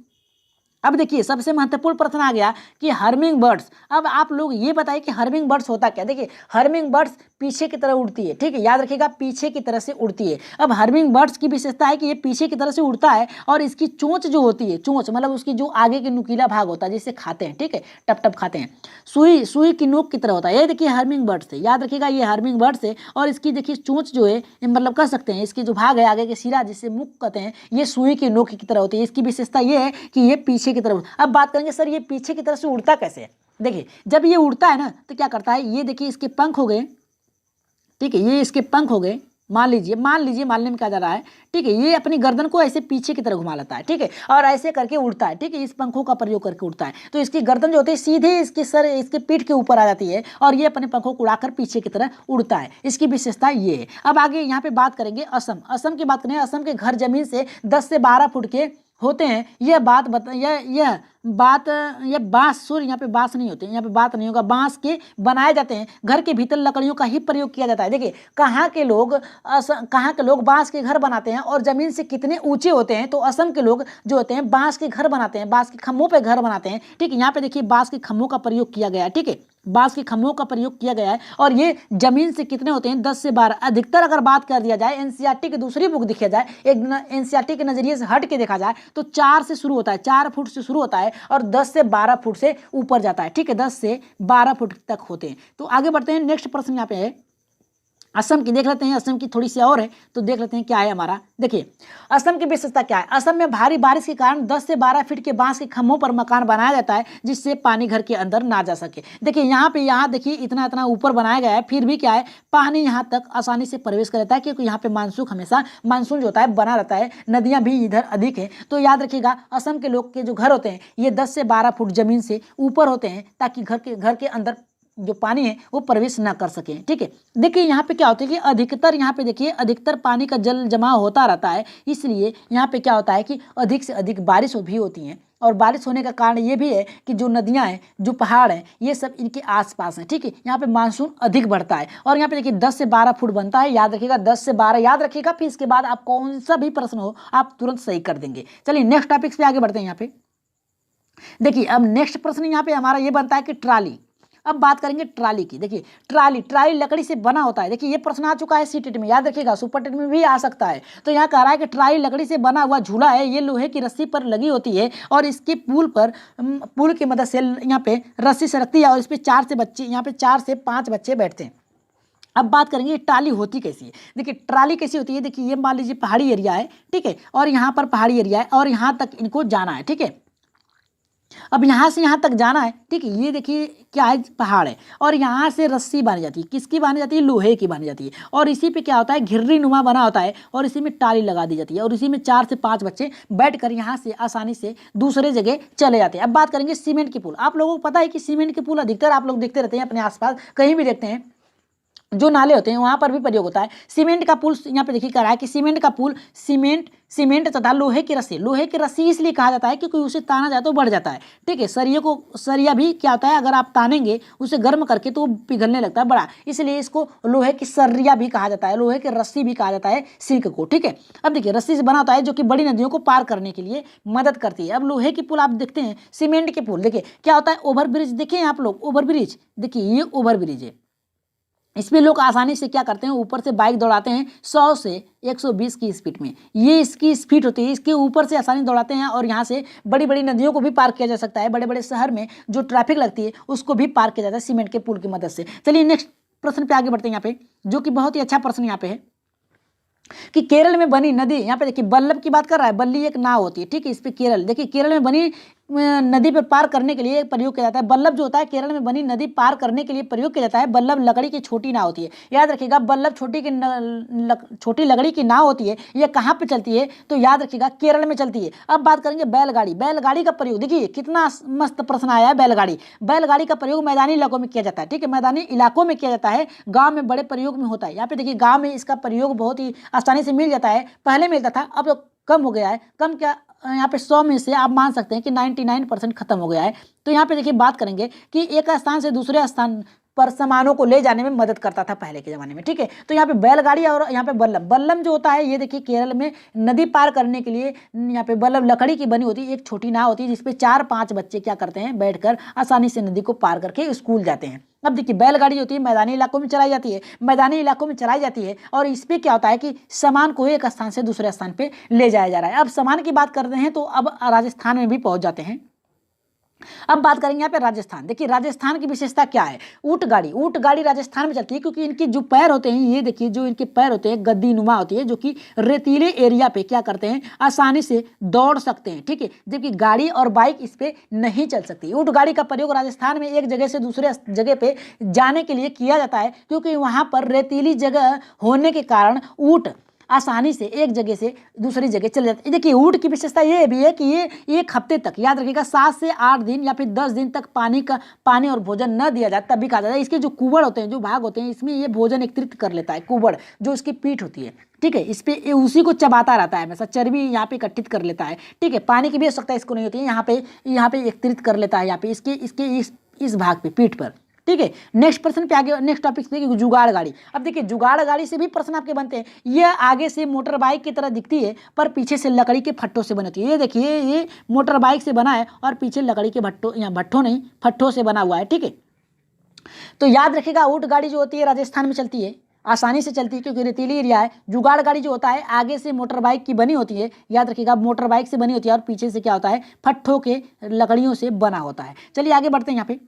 अब देखिए सबसे महत्वपूर्ण प्रश्न आ गया कि हर्मिंग बर्ड्स। अब आप लोग ये बताइए कि हर्मिंग बर्ड्स होता क्या। देखिए हर्मिंग बर्ड्स पीछे की तरह उड़ती है। ठीक है, याद रखिएगा पीछे की तरह से उड़ती है। अब हर्मिंग बर्ड्स की विशेषता है कि ये पीछे की तरह से उड़ता है और इसकी चोंच जो होती है, चोंच मतलब उसकी जो आगे के नुकीला भाग होता है जिससे खाते हैं, ठीक है, टप टप खाते हैं, सुई की नोक की तरह होता है। ये देखिए हर्मिंग बर्ड्स है, याद रखिएगा ये हर्मिंग बर्ड्स है। और इसकी देखिए चोंच जो है, मतलब कह सकते हैं इसकी जो भाग है आगे के सिरा जिससे मुख कहते हैं, ये सुई की नोक की तरह होती है। इसकी विशेषता ये है कि ये पीछे की तरफ। अब बात करेंगे सर ये पीछे की तरफ से उड़ता कैसे है। देखिए जब ये उड़ता है ना तो क्या करता है, ये देखिए इसके पंख हो गए, ठीक है, ये इसके पंख हो गए, मान लीजिए मानने में क्या जा रहा है, ठीक है, ये अपनी गर्दन को ऐसे पीछे की तरह घुमा लेता है, ठीक है, और ऐसे करके उड़ता है, ठीक है, इस पंखों का प्रयोग करके उड़ता है। तो इसकी गर्दन जो होती है सीधे इसके पीठ के ऊपर आ जाती है और ये अपने पंखों को उड़ाकर पीछे की तरह उड़ता है। इसकी विशेषता ये है। अब आगे यहाँ पे बात करेंगे असम की बात करें। असम के घर जमीन से 10 से 12 फुट के होते हैं। यह बांस, सॉरी यहाँ पे बांस नहीं होते, यहाँ पे बात नहीं होगा, बांस के बनाए जाते हैं। घर के भीतर लकड़ियों का ही प्रयोग किया जाता है। देखिए कहाँ के लोग बांस के घर बनाते हैं और जमीन से कितने ऊंचे होते हैं। तो असम के लोग जो होते हैं बांस के घर बनाते हैं, बांस के खम्भों पे घर बनाते हैं, ठीक है। यहाँ पे देखिए बांस के खम्भों का प्रयोग किया गया है, ठीक है, बांस के खम्भों का प्रयोग किया गया है। और ये जमीन से कितने होते हैं, 10 से 12। अधिकतर अगर बात कर दिया जाए, एनसीईआरटी की दूसरी बुक देखा जाए, एक एनसीईआरटी के नजरिए से हट के देखा जाए तो 4 से शुरू होता है, 4 फुट से शुरू होता है और 10 से 12 फुट से ऊपर जाता है, ठीक है, 10 से 12 फुट तक होते हैं। तो आगे बढ़ते हैं। नेक्स्ट प्रश्न यहाँ पे है असम की, देख लेते हैं। असम की थोड़ी सी और है तो देख लेते हैं क्या है हमारा। देखिए असम की विशेषता क्या है। असम में भारी बारिश के कारण 10 से 12 फीट के बांस के खम्भों पर मकान बनाया जाता है जिससे पानी घर के अंदर ना जा सके। देखिए यहाँ देखिए इतना ऊपर बनाया गया है, फिर भी क्या है, पानी यहाँ तक आसानी से प्रवेश कर जाता है क्योंकि यहाँ पे मानसून जो होता है बना रहता है, नदियाँ भी इधर अधिक है। तो याद रखिएगा असम के लोग के जो घर होते हैं ये 10 से 12 फुट जमीन से ऊपर होते हैं ताकि घर के अंदर जो पानी है वो प्रवेश ना कर सके, ठीक है। देखिए यहाँ पे क्या होता है कि अधिकतर यहाँ पे देखिए अधिकतर पानी का जल जमा होता रहता है, इसलिए यहाँ पे क्या होता है कि अधिक से अधिक बारिश भी होती है। और बारिश होने का कारण ये भी है कि जो नदियाँ हैं, जो पहाड़ हैं, ये सब इनके आसपास हैं, ठीक है। यहाँ पे मानसून अधिक बढ़ता है और यहाँ पे देखिए 10 से 12 फुट बनता है। याद रखिएगा 10 से 12 याद रखिएगा, फिर इसके बाद आप कौन सा भी प्रश्न हो आप तुरंत सही कर देंगे। चलिए नेक्स्ट टॉपिक पे आगे बढ़ते हैं। यहाँ पे देखिए अब नेक्स्ट प्रश्न यहाँ पे हमारा ये बनता है कि ट्राली। अब बात करेंगे ट्राली की। देखिए ट्राली लकड़ी से बना होता है। देखिए ये प्रश्न आ चुका है सीटेट में, याद रखिएगा सुपर टेट में भी आ सकता है। तो यहाँ कह रहा है कि ट्राली लकड़ी से बना हुआ झूला है, ये लोहे की रस्सी पर लगी होती है और इसके पुल की मदद से यहाँ पे रस्सी से रखती है और इस पर 4 से 5 बच्चे बैठते हैं। अब बात करेंगे ट्राली होती कैसी है। देखिए ट्राली कैसी होती है, देखिए ये मान लीजिए पहाड़ी एरिया है, ठीक है, और यहाँ पर पहाड़ी एरिया है और यहाँ तक इनको जाना है, ठीक है। अब यहाँ से यहाँ तक जाना है, ठीक है, ये देखिए क्या है, पहाड़ है और यहाँ से रस्सी बांधी जाती है। किसकी बांधी जाती है, लोहे की बांधी जाती है। और इसी पे क्या होता है, घिर्री नुमा बना होता है और इसी में टाली लगा दी जाती है और इसी में 4 से 5 बच्चे बैठकर यहाँ से आसानी से दूसरे जगह चले जाते हैं। अब बात करेंगे सीमेंट के पुल। आप लोगों को पता है कि सीमेंट के पुल अधिकतर आप लोग देखते रहते हैं अपने आसपास, कहीं भी देखते हैं, जो नाले होते हैं वहां पर भी प्रयोग होता है। सीमेंट का पुल यहाँ पे देखिए कह रहा है कि सीमेंट का पुल सीमेंट तथा लोहे की रस्सी इसलिए कहा जाता है क्योंकि उसे ताना जाए तो बढ़ जाता है, ठीक है। सरिया भी क्या होता है, अगर आप तानेंगे उसे गर्म करके तो पिघलने लगता है बड़ा, इसलिए इसको लोहे की सरिया भी कहा जाता है, लोहे की रस्सी भी कहा जाता है सिल्क को, ठीक है। अब देखिए रस्सी से बना होता है जो कि बड़ी नदियों को पार करने के लिए मदद करती है। अब लोहे की पुल आप देखते हैं, सीमेंट के पुल देखिए क्या होता है, ओवर ब्रिज देखिए आप लोग, ओवर ब्रिज देखिए, ये ओवर ब्रिज है। इसमें लोग आसानी से क्या करते हैं, ऊपर से बाइक दौड़ाते हैं 100 से 120 की स्पीड में, ये इसकी स्पीड होती है, इसके ऊपर से आसानी दौड़ाते हैं और यहाँ से बड़ी बड़ी नदियों को भी पार किया जा सकता है। बड़े बड़े शहर में जो ट्रैफिक लगती है उसको भी पार किया जाता है सीमेंट के पुल की मदद से। चलिए नेक्स्ट प्रश्न पे आगे बढ़ते हैं यहाँ पे, जो कि बहुत ही अच्छा प्रश्न यहाँ पे है कि केरल में बनी नदी, यहाँ पे देखिए बल्लभ की बात कर रहा है, बल्ली एक नाव होती है, ठीक है। इस पे केरल देखिए केरल में बनी नदी पर पार करने के लिए प्रयोग किया जाता है। बल्लभ जो होता है केरल में बनी नदी पार करने के लिए प्रयोग किया जाता है। बल्लभ लकड़ी की छोटी नाव होती है, याद रखिएगा बल्लभ छोटी लकड़ी की नाव होती है। ये कहाँ पे चलती है, तो याद रखिएगा केरल में चलती है। अब बात करेंगे बैलगाड़ी का प्रयोग। देखिए कितना मस्त प्रश्न आया है, बैलगाड़ी का प्रयोग मैदानी इलाकों में किया जाता है, ठीक है, मैदानी इलाकों में किया जाता है, गाँव में बड़े प्रयोग में होता है। यहाँ पे देखिए गाँव में इसका प्रयोग बहुत ही आसानी से मिल जाता है, पहले मिलता था अब तो कम हो गया है। कम क्या, यहाँ पे 100 में से आप मान सकते हैं कि 99% खत्म हो गया है। तो यहाँ पे देखिए बात करेंगे कि एक स्थान से दूसरे स्थान पर सामानों को ले जाने में मदद करता था पहले के ज़माने में, ठीक है। तो यहाँ पे बैलगाड़ी और यहाँ पे बल्लम जो होता है, ये देखिए केरल में नदी पार करने के लिए यहाँ पे बल्लम लकड़ी की बनी होती है, एक छोटी नाव होती है जिसपे 4-5 बच्चे क्या करते हैं, बैठकर आसानी से नदी को पार करके स्कूल जाते हैं। अब देखिए बैलगाड़ी होती है मैदानी इलाकों में चलाई जाती है और इस पर क्या होता है कि सामान को एक स्थान से दूसरे स्थान पे ले जाया जा रहा है। अब सामान की बात करते हैं तो अब राजस्थान में भी पहुंच जाते हैं। अब बात करेंगे यहाँ पे राजस्थान। देखिए राजस्थान की विशेषता क्या है। ऊंट गाड़ी राजस्थान में चलती है क्योंकि इनके जो पैर होते हैं, ये देखिए जो इनके पैर होते हैं गद्दी नुमा होती है, जो कि रेतीले एरिया पे क्या करते हैं, आसानी से दौड़ सकते हैं, ठीक है, जबकि गाड़ी और बाइक इस पे नहीं चल सकती। ऊंट गाड़ी का प्रयोग राजस्थान में एक जगह से दूसरे जगह पे जाने के लिए किया जाता है क्योंकि वहां पर रेतीली जगह होने के कारण ऊंट आसानी से एक जगह से दूसरी जगह चले जाते हैं। देखिए ऊंट की विशेषता ये भी है कि ये एक हफ्ते तक, याद रखिएगा, 7 से 8 दिन या फिर 10 दिन तक पानी और भोजन न दिया जाए तब भी खा जाता है। इसके जो कुबड़ होते हैं, जो भाग होते हैं, इसमें ये भोजन एकत्रित कर लेता है। कुबड़ जो इसकी पीठ होती है, ठीक है, इस पे उसी को चबाता रहता है हमेशा, चर्बी यहाँ पे इकट्ठित कर लेता है, ठीक है। पानी की भी आवश्यकता इसको नहीं होती है, यहाँ पे एकत्रित कर लेता है, यहाँ पे इसके इस भाग पे, पीठ पर, ठीक है। नेक्स्ट प्रश्न पे आगे, नेक्स्ट टॉपिक देखिए जुगाड़ गाड़ी। अब देखिए जुगाड़ गाड़ी से भी प्रश्न आपके बनते हैं। यह आगे से मोटर बाइक की तरह दिखती है पर पीछे से लकड़ी के फट्टों से बनी होती है। ये देखिए ये मोटर बाइक से बना है और पीछे लकड़ी के भट्टों नहीं, फट्टों से बना हुआ है, ठीक है। तो याद रखिएगा ऊंट गाड़ी जो होती है राजस्थान में चलती है, आसानी से चलती है क्योंकि रेतीली एरिया है। जुगाड़ गाड़ी जो होता है आगे से मोटर बाइक की बनी होती है, याद रखिएगा मोटर बाइक से बनी होती है और पीछे से क्या होता है, फट्टों के लकड़ियों से बना होता है। चलिए आगे बढ़ते हैं।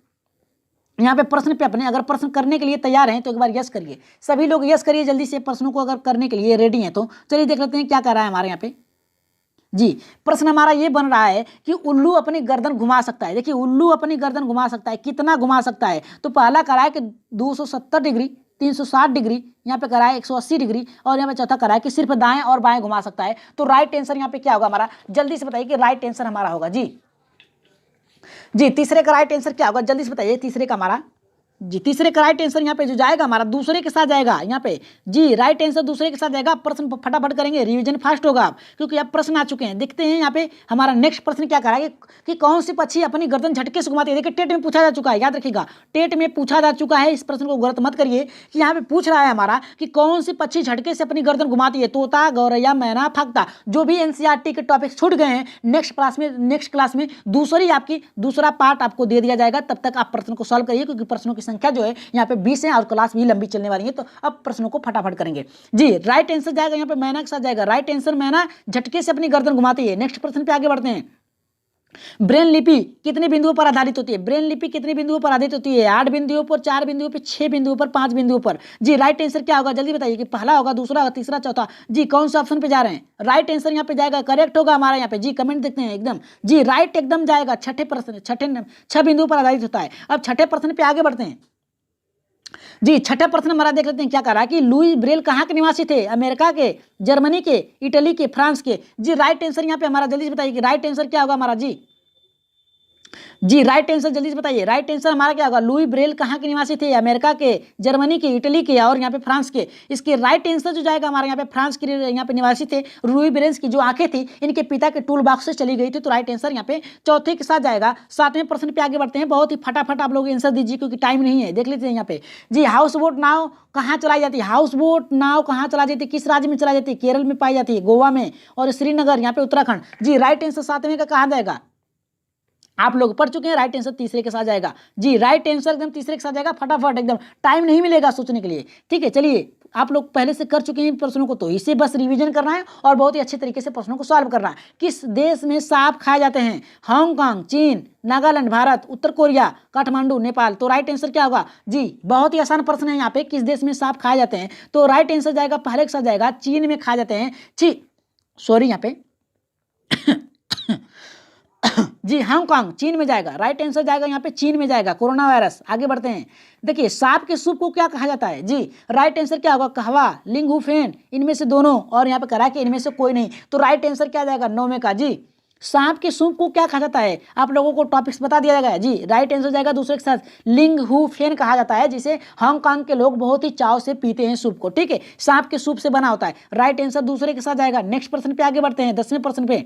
यहाँ पे प्रश्न पे अपने अगर प्रश्न करने के लिए तैयार हैं तो एक बार यस करिए, सभी लोग यस करिए जल्दी से, प्रश्नों को अगर करने के लिए रेडी हैं तो। चलिए देख लेते हैं क्या कर रहा है हमारे यहाँ पे। जी प्रश्न हमारा ये बन रहा है कि उल्लू अपनी गर्दन घुमा सकता है। देखिए उल्लू अपनी गर्दन घुमा सकता है, कितना घुमा सकता है, तो पहला करा है कि 270 डिग्री, 360 डिग्री, यहाँ पे करा है 180 डिग्री, और यहाँ पे चौथा करा है कि सिर्फ दाएं और बाएं घुमा सकता है। तो राइट आंसर यहाँ पे क्या होगा हमारा, जल्दी से बताइए कि राइट आंसर हमारा होगा। जी तीसरे का राइट आंसर क्या होगा, जल्दी से बताइए। तीसरे का हमारा, जी तीसरे का राइट आंसर यहाँ पे जो जाएगा हमारा दूसरे के साथ जाएगा यहाँ पे। जी राइट आंसर दूसरे के साथ जाएगा। प्रश्न फटाफट करेंगे, रिवीजन फास्ट होगा क्योंकि अब प्रश्न आ चुके हैं। देखते हैं यहाँ पे हमारा नेक्स्ट प्रश्न क्या करा है कि कौन सी पक्षी अपनी गर्दन झटके से घुमाती है। देखिए टेट में पूछा जा चुका है, याद रखिएगा टेट में पूछा जा चुका है। इस प्रश्न को गलत मत करिए कि यहाँ पे पूछ रहा है हमारा कि कौन सी पक्षी झटके से अपनी गर्दन घुमाती है। तोता, गौरैया, मैना, फगता। जो भी एनसीईआरटी के टॉपिक छूट गए हैं नेक्स्ट क्लास में दूसरा पार्ट आपको दे दिया जाएगा। तब तक आप प्रश्न को सॉल्व करिए क्योंकि प्रश्नों की संख्या जो है यहाँ पे 20 है और क्लास भी लंबी चलने वाली है। तो अब प्रश्नों को फटाफट करेंगे। जी राइट आंसर जाएगा यहाँ पे मैना के साथ जाएगा। राइट आंसर मैना झटके से अपनी गर्दन घुमाती है। नेक्स्ट प्रश्न पे आगे बढ़ते हैं। ब्रेन लिपि कितने बिंदुओं पर आधारित होती है। ब्रेन लिपि कितने बिंदुओं पर आधारित होती है, 8 बिंदुओं पर, 4 बिंदुओं पर, 6 बिंदुओं पर, 5 बिंदुओं पर। जी राइट आंसर क्या होगा, जल्दी बताइए कि पहला होगा, दूसरा होगा, तीसरा, चौथा। जी कौन सा ऑप्शन पे जा रहे हैं, राइट आंसर यहाँ पे जाएगा, करेक्ट होगा हमारा यहाँ पे। जी कमेंट देखते हैं एकदम, जी राइट एकदम जाएगा। छठे प्रश्न, 6 बिंदुओं पर आधारित होता है। अब छठे प्रश्न पे आगे बढ़ते हैं। जी छठा प्रश्न हमारा देख लेते हैं क्या करा कि लुई ब्रेल कहाँ के निवासी थे, अमेरिका के, जर्मनी के, इटली के, फ्रांस के। जी राइट आंसर यहाँ पे हमारा, जल्दी से बताइए कि राइट आंसर क्या होगा हमारा। जी राइट आंसर जल्दी से बताइए, राइट आंसर हमारा क्या होगा। लुई ब्रेल कहाँ के निवासी थे, अमेरिका के, जर्मनी के, इटली के और यहाँ पे फ्रांस के। इसके राइट आंसर जो जाएगा हमारे यहाँ पे फ्रांस के यहाँ पे निवासी थे। लुई ब्रेल की जो आंखें थी इनके पिता के टूल बॉक्स से चली गई थी। तो राइट आंसर यहाँ पे चौथे के साथ जाएगा। 7वें प्रश्न पे आगे बढ़ते हैं। बहुत ही फटाफट आप लोग आंसर दीजिए क्योंकि टाइम नहीं है। देख लेते हैं यहाँ पे। जी हाउस बोट नाव कहाँ चलाई जाती है, हाउस बोट नाव कहाँ चलाई जाती है, किस राज्य में चलाई जाती है, केरल में पाई जाती है, गोवा में, और श्रीनगर यहाँ पे उत्तराखंड। जी राइट आंसर 7वें का कहाँ जाएगा, आप लोग पढ़ चुके हैं। राइट आंसर तीसरे के साथ जाएगा। जी राइट आंसर एकदम तीसरे के साथ जाएगा। फटाफट एकदम, टाइम नहीं मिलेगा सोचने के लिए, ठीक है। चलिए आप लोग पहले से कर चुके हैं प्रश्नों को, तो इसे बस रिवीजन करना है और बहुत ही अच्छे तरीके से प्रश्नों को सॉल्व करना है। किस देश में सांप खाए जाते हैं, हांगकांग, चीन, नागालैंड, भारत, उत्तर कोरिया, काठमांडू, नेपाल। तो राइट आंसर क्या होगा। जी बहुत ही आसान प्रश्न है यहाँ पे, किस देश में सांप खाए जाते हैं। तो राइट आंसर जाएगा पहले के साथ जाएगा, चीन में खाए जाते हैं। यहाँ पे जी हांगकांग चीन में जाएगा। राइट आंसर जाएगा यहाँ पे चीन में जाएगा, कोरोना वायरस। आगे बढ़ते हैं। देखिए सांप के सूप को क्या कहा जाता है। जी राइट आंसर क्या होगा, कहवा, लिंगुफेन, इनमें से दोनों, और यहाँ पे करा कि इनमें से कोई नहीं। तो राइट आंसर क्या जाएगा, 9वें का। जी सांप के सूप को क्या कहा जाता है, आप लोगों को टॉपिक्स बता दिया जाएगा। जी राइट आंसर जाएगा दूसरे के साथ, लिंगहुफेन कहा जाता है, जिसे हांगकांग के लोग बहुत ही चाव से पीते हैं सूप को, ठीक है। सांप के सूप से बना होता है। राइट आंसर दूसरे के साथ जाएगा। नेक्स्ट प्रश्न पे आगे बढ़ते हैं। 10वें प्रश्न पे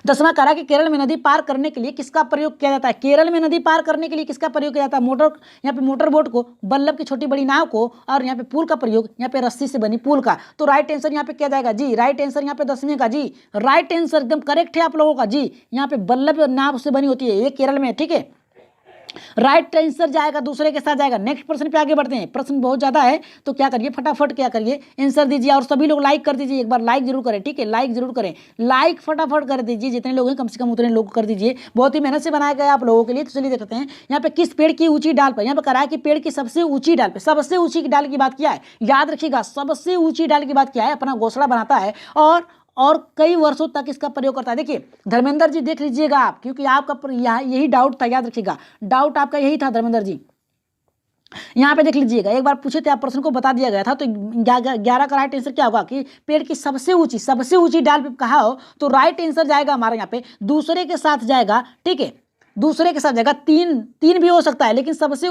10वां करा कि केरल में नदी पार करने के लिए किसका प्रयोग किया जाता है। केरल में नदी पार करने के लिए किसका प्रयोग किया जाता है, मोटर, यहाँ पे मोटर बोट को, बल्लभ की छोटी बड़ी नाव को, और यहाँ पे पुल का प्रयोग, यहाँ पे रस्सी से बनी पुल का। तो राइट आंसर यहाँ पे क्या जाएगा। जी राइट आंसर यहाँ पे 10वें का। जी राइट आंसर एकदम करेक्ट है आप लोगों का। जी यहाँ पे बल्लभ नाव से बनी होती है, ये केरल में, ठीक है। राइट आंसर जाएगा दूसरे के साथ जाएगा। नेक्स्ट प्रश्न पे आगे बढ़ते हैं, प्रश्न बहुत ज़्यादा है तो क्या करिए फटाफट क्या करिए आंसर दीजिए, और सभी लोग लाइक कर दीजिए, एक बार लाइक जरूर करें, ठीक है, लाइक जरूर करें, लाइक फटाफट कर दीजिए, जितने लोग हैं कम से कम उतने लोग कर दीजिए, बहुत ही मेहनत से बनाया गया आप लोगों के लिए। तो चलिए देखते हैं यहाँ पे किस पेड़ की ऊंची डाल पर, यहाँ पे करा है कि पेड़ की सबसे ऊंची डाल पे, सबसे ऊंची डाल की बात किया है, याद रखिएगा सबसे ऊंची डाल की बात किया है, अपना घोंसला बनाता है और कई वर्षों तक इसका प्रयोग करता है। देखिए धर्मेंद्र जी देख लीजिएगा आप, क्योंकि आपका यही डाउट था, याद रखिएगा डाउट आपका यही था धर्मेंद्र जी। यहाँ पे देख लीजिएगा, एक बार पूछे थे आप, प्रश्न को बता दिया गया था, तो 11 का राइट आंसर क्या होगा कि पेड़ की सबसे ऊंची डाल पे कहा हो तो राइट आंसर जाएगा हमारे यहाँ पे दूसरे के साथ जाएगा, ठीक है, दूसरे के साथ जाएगा, तीन भी हो सकता है, लेकिन सबसे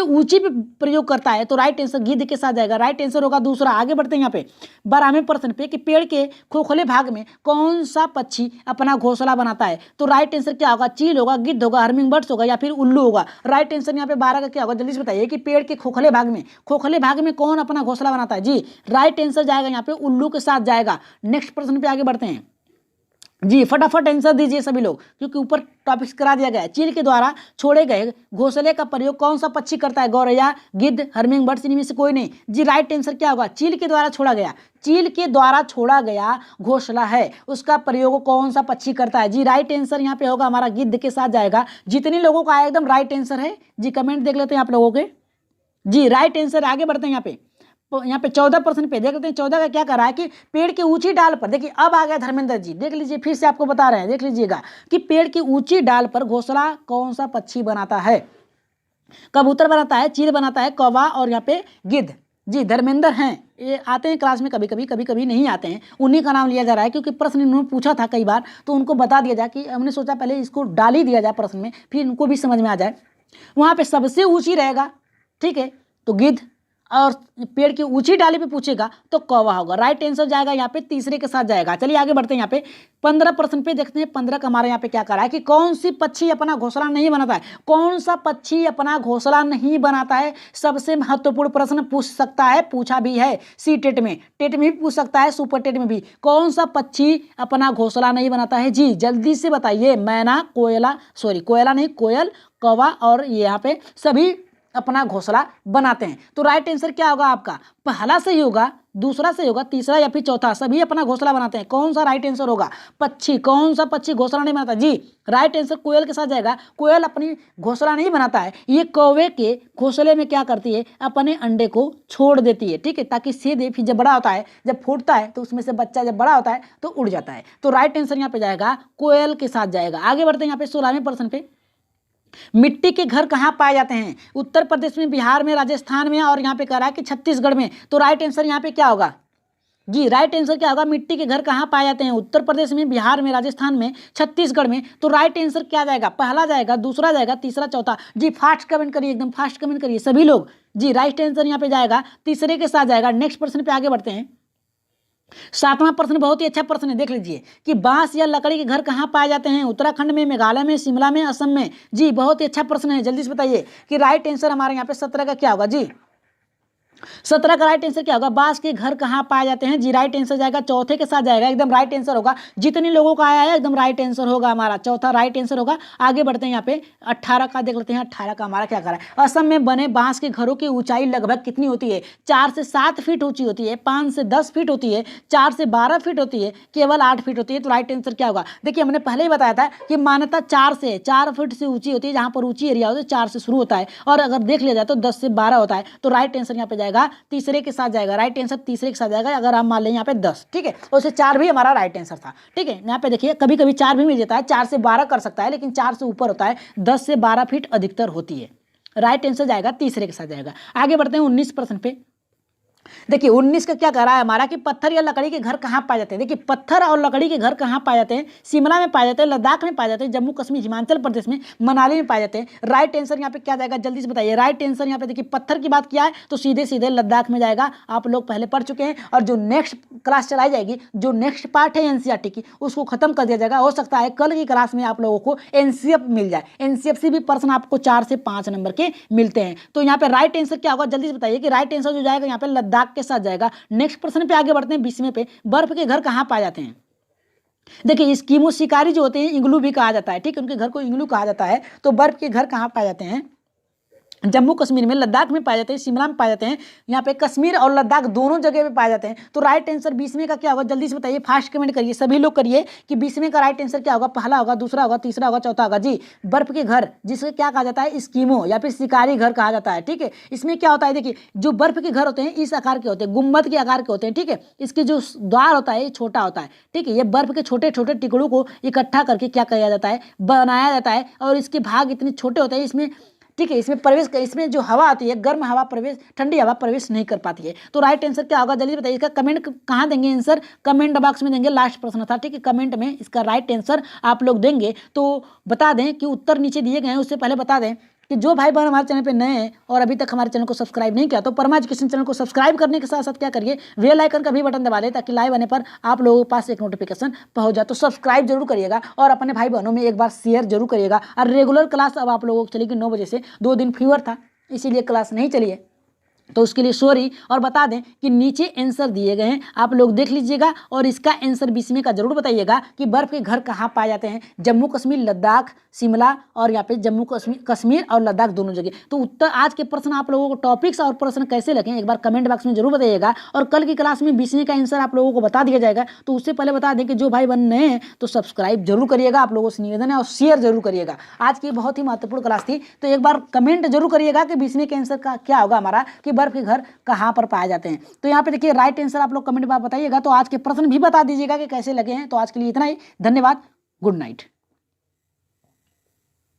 ऊंची पे प्रयोग करता है तो राइट आंसर गिद्ध के साथ जाएगा, राइट आंसर होगा दूसरा। आगे बढ़ते हैं यहाँ पे 12वें प्रश्न पे कि पेड़ के खोखले भाग में कौन सा पक्षी अपना घोंसला बनाता है, तो राइट आंसर क्या होगा, चील होगा, गिद्ध होगा, हर्मिंग बर्ड्स होगा या फिर उल्लू होगा। राइट आंसर यहाँ पे 12 का क्या होगा, जल्दी से बताइए कि पेड़ के खोखले भाग में कौन अपना घोंसला बनाता है। जी राइट आंसर जाएगा यहाँ पे उल्लू के साथ जाएगा। नेक्स्ट प्रश्न पे आगे बढ़ते हैं जी, फटाफट आंसर दीजिए सभी लोग, क्योंकि ऊपर टॉपिक्स करा दिया गया है। चील के द्वारा छोड़े गए घोंसले का प्रयोग कौन सा पक्षी करता है, गौरैया, गिद्ध, हर्मिंग बर्ड्स, इनमें से कोई नहीं। जी राइट आंसर क्या होगा, चील के द्वारा छोड़ा गया घोंसला है, उसका प्रयोग कौन सा पक्षी करता है। जी राइट आंसर यहाँ पे होगा हमारा गिद्ध के साथ जाएगा। जितने लोगों का आया एकदम राइट आंसर है, जी कमेंट देख लेते हैं आप लोगों के। जी राइट आंसर, आगे बढ़ते हैं यहाँ पे 14 प्रश्न पे देख लेते हैं। 14 का क्या कर रहा है कि पेड़ की ऊंची डाल पर, देखिए अब आ गया धर्मेंद्र जी, देख लीजिए फिर से आपको बता रहे हैं, देख लीजिएगा कि पेड़ की ऊंची डाल पर घोंसला कौन सा पक्षी बनाता है। कबूतर बनाता है, चील बनाता है, कौवा और यहाँ पे गिद्ध। जी धर्मेंद्र हैं, ये आते हैं क्लास में कभी कभी नहीं आते हैं, उन्हीं का नाम लिया जा रहा है, क्योंकि प्रश्न इन्होंने पूछा था कई बार तो उनको बता दिया जाए, कि हमने सोचा पहले इसको डाल ही दिया जाए प्रश्न में, फिर इनको भी समझ में आ जाए। वहाँ पे सबसे ऊंची रहेगा, ठीक है, तो गिद्ध, और पेड़ की ऊंची डाली पे पूछेगा तो कौवा होगा। राइट आंसर जाएगा यहाँ पे तीसरे के साथ जाएगा। चलिए आगे बढ़ते हैं यहाँ पे 15 प्रश्न पे देखते हैं। 15 का हमारे यहाँ पे क्या करा है कि कौन सी पक्षी अपना घोंसला नहीं बनाता है, कौन सा पक्षी अपना घोंसला नहीं बनाता है। सबसे महत्वपूर्ण प्रश्न पूछ सकता है, पूछा भी है टेट में भी पूछ सकता है, सुपर टेट में भी। कौन सा पक्षी अपना घोंसला नहीं बनाता है, जी जल्दी से बताइए। मैना, कोयला नहीं, कोयल, कौवा और यहाँ पे सभी अपना घोंसला बनाते हैं। तो राइट आंसर क्या होगा आपका, पहला सही होगा, दूसरा सही होगा, तीसरा या फिर चौथा, सभी अपना घोंसला बनाते हैं। कौन सा राइट आंसर होगा, पक्षी, कौन सा पक्षी घोंसला नहीं बनाता। जी राइट आंसर कोयल के साथ जाएगा। कोयल अपनी घोंसला नहीं बनाता है, ये कौवे के घोंसले में क्या करती है, अपने अंडे को छोड़ देती है, ठीक है, ताकि सीधे फिर जब बड़ा होता है, जब फूटता है तो उसमें से बच्चा जब बड़ा होता है तो उड़ जाता है। तो राइट आंसर यहाँ पे जाएगा कोयल के साथ जाएगा। आगे बढ़ते हैं यहाँ पे 16वें प्रश्न पे। मिट्टी के घर कहाँ पाए जाते हैं, उत्तर प्रदेश में, बिहार में, राजस्थान में और यहाँ पे कह रहा है कि छत्तीसगढ़ में। तो राइट आंसर यहाँ पे क्या होगा, जी राइट आंसर क्या होगा, मिट्टी के घर कहाँ पाए जाते हैं, उत्तर प्रदेश में, बिहार में, राजस्थान में, छत्तीसगढ़ में। तो राइट आंसर क्या जाएगा, पहला जाएगा, दूसरा जाएगा, तीसरा, चौथा। जी फास्ट कमेंट करिए, एकदम फास्ट कमेंट करिए सभी लोग। जी राइट आंसर यहाँ पे जाएगा तीसरे के साथ जाएगा। नेक्स्ट प्रश्न पे आगे बढ़ते हैं। 7वां प्रश्न बहुत ही अच्छा प्रश्न है, देख लीजिए कि बांस या लकड़ी के घर कहाँ पाए जाते हैं, उत्तराखंड में, मेघालय में, शिमला में, असम में। जी बहुत ही अच्छा प्रश्न है, जल्दी से बताइए कि राइट आंसर हमारे यहाँ पे 17 का क्या होगा। जी 17 का राइट आंसर क्या होगा, बांस के घर कहाँ पाए जाते हैं। जी राइट आंसर जाएगा चौथे के साथ जाएगा, एकदम राइट आंसर होगा। जितने लोगों का आया है एकदम राइट आंसर होगा हमारा, चौथा राइट आंसर होगा। आगे बढ़ते हैं यहाँ पे 18 का देख लेते हैं। 18 का हमारा क्या करा है, असम में बने बांस के घरों की ऊंचाई लगभग कितनी होती है, 4 से 7 फीट ऊंची होती है, 5 से 10 फीट होती है, 4 से 12 फीट होती है, केवल 8 फीट होती है। तो राइट आंसर क्या होगा, देखिए हमने पहले ही बताया था कि मान्यता 4 फीट से ऊंची होती है, जहां पर ऊंची एरिया होती है 4 से शुरू होता है, और अगर देख लिया जाए तो 10 से 12 होता है। तो राइट आंसर यहाँ पे जाएगा तीसरे के साथ जाएगा, राइट आंसर तीसरे के साथ जाएगा। अगर आप मान लें यहाँ पे 10, ठीक है, तो उससे 4 भी हमारा राइट आंसर था, ठीक है। यहाँ पे देखिए कभी कभी 4 भी मिल जाता है, 4 से 12 कर सकता है, लेकिन 4 से ऊपर होता है, 10 से 12 फीट अधिकतर होती है। राइट आंसर जाएगा तीसरे के साथ जाएगा। आगे बढ़ते हैं 19 प्रश्न पे। देखिए 19 का क्या कह रहा है हमारा कि पत्थर या लकड़ी के घर कहाँ पाए जाते हैं। देखिए पत्थर और लकड़ी के घर कहाँ पाए जाते हैं, शिमला में पाए जाते हैं, लद्दाख में पाए जाते हैं, जम्मू कश्मीर, हिमाचल प्रदेश में, मनाली में पाए जाते हैं। राइट आंसर यहाँ पे क्या जाएगा, जल्दी से बताइए। राइट आंसर यहाँ पे देखिए पत्थर की बात किया है तो सीधे सीधे लद्दाख में जाएगा, आप लोग पहले पढ़ चुके हैं। और जो नेक्स्ट क्लास चलाई जाएगी, जो नेक्स्ट पार्ट है एनसीईआरटी की, उसको खत्म कर दिया जाएगा। हो सकता है कल की क्लास में आप लोगों को एनसीएफ मिल जाए, एनसीएफ से भी प्रश्न आपको 4 से 5 नंबर के मिलते हैं। तो यहाँ पे राइट आंसर क्या होगा, जल्दी से बताइए कि राइट आंसर जो जाएगा यहाँ पे लद्दाख के साथ जाएगा। नेक्स्ट प्रश्न पे आगे बढ़ते हैं 20वें पे। बर्फ के घर कहाँ पाए जाते हैं। देखिए स्कीमो शिकारी जो होते हैं इग्लू भी कहा जाता है, ठीक है, उनके घर को इग्लू कहा जाता है। तो बर्फ के घर कहाँ पाए जाते हैं? जम्मू कश्मीर में, लद्दाख में पाए जाते हैं, शिमला में पाए जाते हैं, यहाँ पे कश्मीर और लद्दाख दोनों जगह पे पाए जाते हैं। तो राइट आंसर 20वें का क्या होगा, जल्दी से बताइए, फास्ट कमेंट करिए, सभी लोग करिए कि 20वें का राइट आंसर क्या होगा, पहला होगा, दूसरा होगा, तीसरा होगा, चौथा होगा जी। बर्फ के घर जिसको क्या कहा जाता है, स्कीमो या फिर शिकारी घर कहा जाता है, ठीक है। इसमें क्या होता है, देखिए जो बर्फ के घर होते हैं इस आकार के होते हैं, गुम्बद के आकार के होते हैं, ठीक है। इसके जो द्वार होता है ये छोटा होता है, ठीक है। ये बर्फ के छोटे छोटे टुकड़ों को इकट्ठा करके क्या किया जाता है, बनाया जाता है, और इसके भाग इतने छोटे होते हैं इसमें, ठीक है। इसमें जो हवा आती है, गर्म हवा प्रवेश, ठंडी हवा प्रवेश नहीं कर पाती है। तो राइट आंसर क्या होगा, जल्दी बताइए। इसका कमेंट कहाँ देंगे, आंसर कमेंट बॉक्स में देंगे, लास्ट प्रश्न था, ठीक है। कमेंट में इसका राइट आंसर आप लोग देंगे। तो बता दें कि उत्तर नीचे दिए गए हैं, उससे पहले बता दें कि जो भाई बहन हमारे चैनल पे नए हैं और अभी तक हमारे चैनल को सब्सक्राइब नहीं किया, तो परमा एजुकेशन चैनल को सब्सक्राइब करने के साथ साथ क्या करिए, बेल आइकन का भी बटन दबा दें, ताकि लाइव आने पर आप लोगों के पास एक नोटिफिकेशन पहुंच जाए। तो सब्सक्राइब जरूर करिएगा और अपने भाई बहनों में एक बार शेयर जरूर करिएगा। और रेगुलर क्लास अब आप लोगों को चलेगी 9 बजे से, 2 दिन फीवर था इसीलिए क्लास नहीं चली है, तो उसके लिए सॉरी। और बता दें कि नीचे आंसर दिए गए हैं, आप लोग देख लीजिएगा और इसका आंसर 20वें का जरूर बताइएगा कि बर्फ के घर कहाँ पाए जाते हैं, जम्मू कश्मीर, लद्दाख, शिमला और यहाँ पे जम्मू कश्मीर और लद्दाख दोनों जगह। तो उत्तर आज के प्रश्न आप लोगों को टॉपिक्स और प्रश्न कैसे लगे एक बार कमेंट बॉक्स में जरूर बताइएगा। और कल की क्लास में 20वें का आंसर आप लोगों को बता दिया जाएगा। तो उससे पहले बता दें कि जो भाई बन नए हैं तो सब्सक्राइब जरूर करिएगा, आप लोगों से निवेदन है, और शेयर जरूर करिएगा। आज की बहुत ही महत्वपूर्ण क्लास थी, तो एक बार कमेंट जरूर करिएगा कि 20वें के आंसर का क्या होगा हमारा, कि बर्फ के घर कहाँ पर पाए जाते हैं। तो यहाँ पे देखिए राइट आंसर आप लोग कमेंट में बताइएगा। तो आज के प्रश्न भी बता दीजिएगा कि कैसे लगे हैं। तो आज के लिए इतना ही, धन्यवाद, गुड नाइट।